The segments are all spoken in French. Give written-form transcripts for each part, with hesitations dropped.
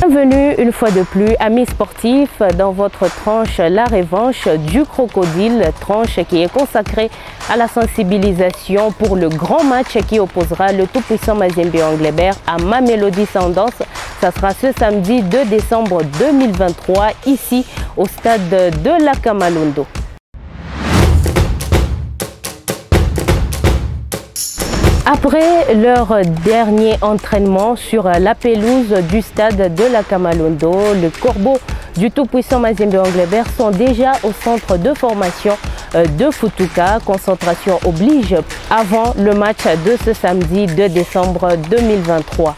Bienvenue une fois de plus, amis sportifs, dans votre tranche La Revanche du Crocodile, tranche qui est consacrée à la sensibilisation pour le grand match qui opposera le tout-puissant Mazembe Anglebert à Mamelodi Sundowns. Ça sera ce samedi 2 décembre 2023, ici au stade de la Kamalondo. Après leur dernier entraînement sur la pelouse du stade de la Kamalondo, les corbeaux du tout-puissant Mazembe Anglebert sont déjà au centre de formation de Futuka. Concentration oblige avant le match de ce samedi 2 décembre 2023.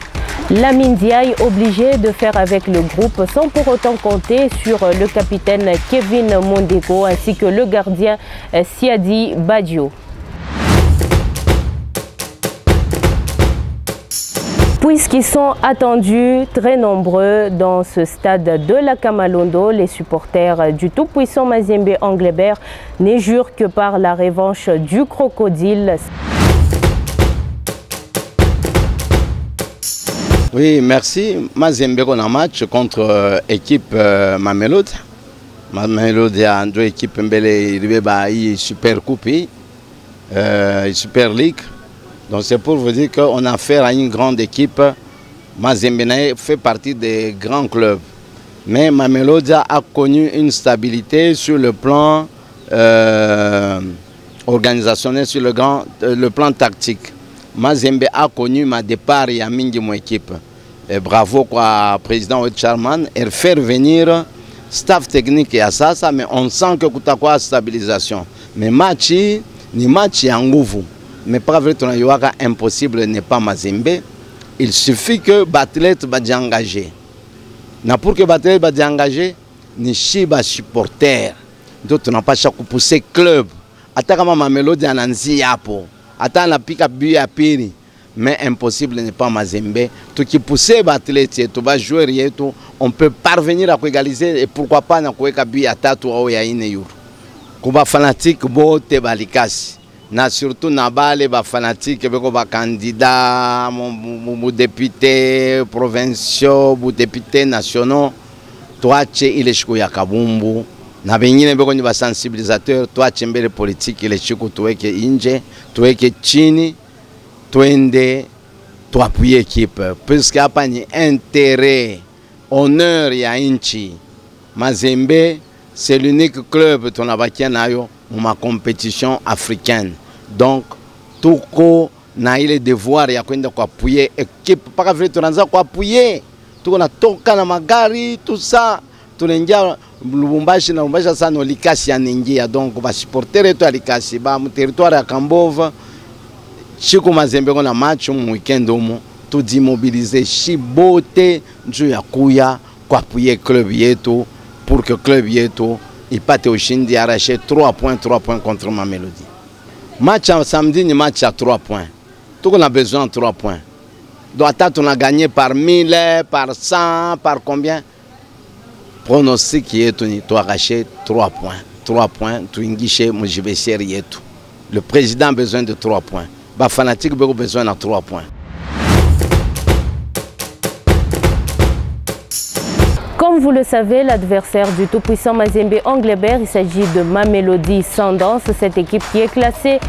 Lamine Diaye obligé de faire avec le groupe sans pour autant compter sur le capitaine Kevin Mondeko ainsi que le gardien Siadi Badio. Puisqu'ils sont attendus très nombreux dans ce stade de la Kamalondo, les supporters du tout-puissant Mazembe Anglebert ne jurent que par la revanche du crocodile. Oui, merci. Mazembe on a un match contre équipe Mamelodi. Mamelodi a deux équipes mbele super coupe, super league. Donc c'est pour vous dire qu'on a affaire à une grande équipe. Mazembe fait partie des grands clubs. Mais Mamelodi a connu une stabilité sur le plan organisationnel, sur le plan tactique. Mazembe a connu ma départ et a mis mon équipe. Et bravo quoi, président Charman, et faire venir staff technique et à ça, mais on sent que tu as quoi stabilisation. Mais match, ni match en gouvou. Mais pas vrai, impossible n'est pas Mazembe. Il suffit que l'athlète va engagé. Pour que l'athlète va engagé, ni chiba supporter. D'autres n'ont pas chaque poussé club. Attends Mamelodi en Anzi Yapo. Attends la pique à but à Piri. Mais impossible n'est pas Mazembe. Tout qui pousse l'athlète, tout va jouer, on peut parvenir à égaliser et pourquoi pas na kuweka but à tatu au ya ine yuru. Kuba fanatique bote balikasi. Na surtout nabale ba fanatique beko ba candidat mon député provinciaux ou député nationaux toi tche ile shiko ya kabumbu na bengine beko ni ba sensibilisateur toi tche mbele politique ile shiko tuweke inje tuweke chini twende tuappuyer équipe puisque hapa ni intérêt honneur ya inchi. Mazembe c'est l'unique club tonabakia nayo ma compétition africaine. Donc, tout co na ile devoir ya kwenda kuappuyer équipe paka vile tunaanza kuappuyer. Tuko na toka na magari tout ça. Tunaingia Lubumbashi na Lubumbashi sana no likasi anaingia. Donc ba supporter eto alikasi ba mu territoire ya Kambova. Chiko Mazembe na match mu weekend omo tout d'immobiliser chibote njoo ya kuya kuappuyer club yetu pour que club yetu ipate ushindi arraché 3 points contre Mamelodi. Match samedi ni match à 3 points. Tout on a besoin de 3 points. Donc on a gagné par 1000, par 100, par combien? Pronostic qui est tu arraché 3 points. 3 points, tu ingiché mujibesier yetu. Le président a besoin de 3 points. Ba fanatique a besoin de 3 points. Comme vous le savez, l'adversaire du tout-puissant Mazembe Anglebert, il s'agit de Mamelodi Sundowns, cette équipe qui est classée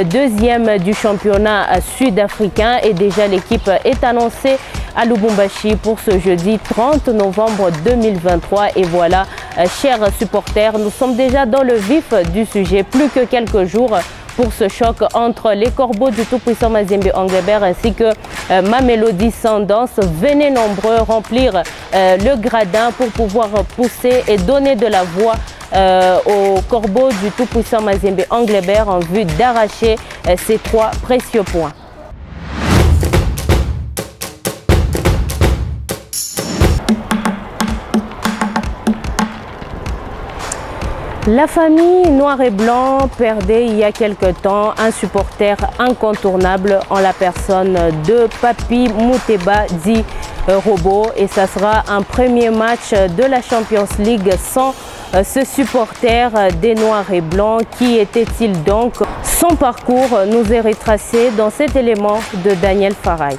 deuxième du championnat sud-africain. Et déjà l'équipe est annoncée à Lubumbashi pour ce jeudi 30 novembre 2023. Et voilà, chers supporters, nous sommes déjà dans le vif du sujet. Plus que quelques jours pour ce choc entre les corbeaux du tout-puissant Mazembe Anglebert ainsi que Mamelodi Sundowns. Venez nombreux remplir le gradin pour pouvoir pousser et donner de la voix aux corbeaux du tout-puissant Mazembe Anglebert en vue d'arracher ces 3 précieux points. La famille noir et blanc perdait il y a quelque temps un supporter incontournable en la personne de Papi Mouteba dit Robot, et ça sera un premier match de la Champions League sans ce supporter des noirs et blancs. Qui était-il donc? Son parcours nous est retracé dans cet élément de Daniel Farai.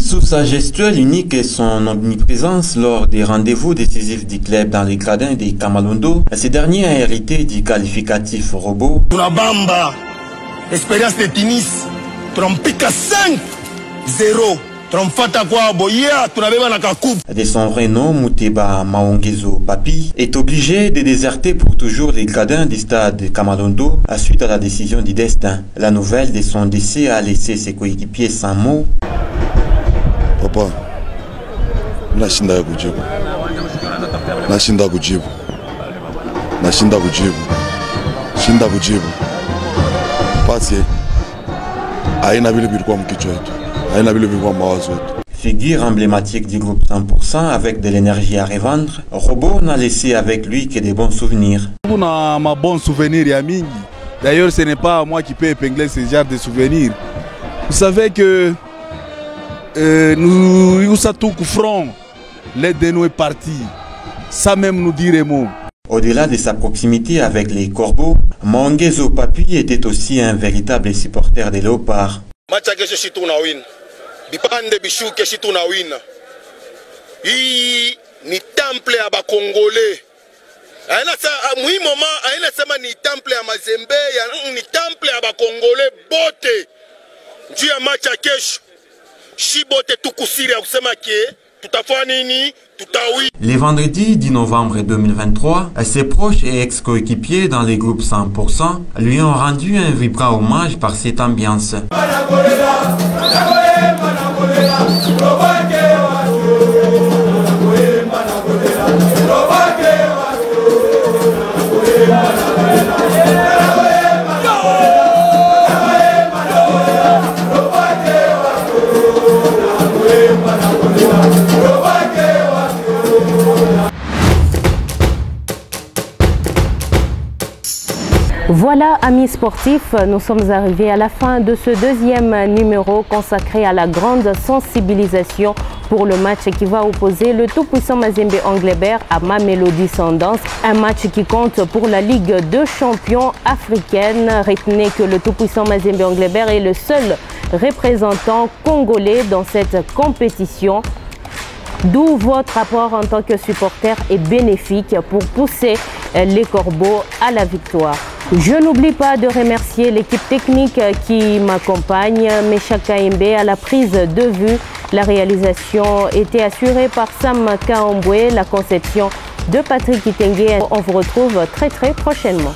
Sous sa gestuelle unique et son omniprésence lors des rendez-vous décisifs du club dans les gradins des Kamalondo, ce dernier a hérité du qualificatif robot. Tunabamba, Expérience de Tunis, Trompika 5-0. De son vrai nom, Mouteba Maongezo Papi est obligé de déserter pour toujours les gradins du stade Kamalondo suite à la décision du destin. La nouvelle de son décès a laissé ses coéquipiers sans mots. Papa, nashinda kujibu. Nashinda kujibu. Nashinda kujibu. Shinda kujibu. Pasi aina vile vilikuwa mkichwa wetu. Figure emblématique du groupe 100% avec de l'énergie à revendre, Robot n'a laissé avec lui que des bons souvenirs. On a ma bon souvenir Yamingi. D'ailleurs, ce n'est pas moi qui peux épingler ce genre de souvenirs. Vous savez que nous sommes tous front. L'aide de nous est partie. Ça même nous dire mot. Au-delà de sa proximité avec les Corbeaux, Maongezo Papi était aussi un véritable supporter des Léopards. Bipande bishuke shi tunawina. Hii ni temple ya bakongole. Aina sa mwi moment aina sema ni temple ya Mazembe, ni temple ya bakongole bote. Njuu ya match ya kesho. Shi bote tukusiri ya kusema ke tutafanya nini? Tutawi. Les vendredis 10 novembre 2023, ses proches et ex-coéquipiers dans les groupes 100% lui ont rendu un vibrant hommage par cette ambiance. Voilà, amis sportifs, nous sommes arrivés à la fin de ce deuxième numéro consacré à la grande sensibilisation pour le match qui va opposer le tout-puissant Mazembe Anglebert à Mamelodi Sundowns. Un match qui compte pour la Ligue de champions africaine. Retenez que le tout-puissant Mazembe Anglebert est le seul représentant congolais dans cette compétition. D'où votre apport en tant que supporter est bénéfique pour pousser les Corbeaux à la victoire. Je n'oublie pas de remercier l'équipe technique qui m'accompagne, Meshaka Imbe à la prise de vue. La réalisation était assurée par Sam Kaombwe, la conception de Patrick Itengue. On vous retrouve très prochainement.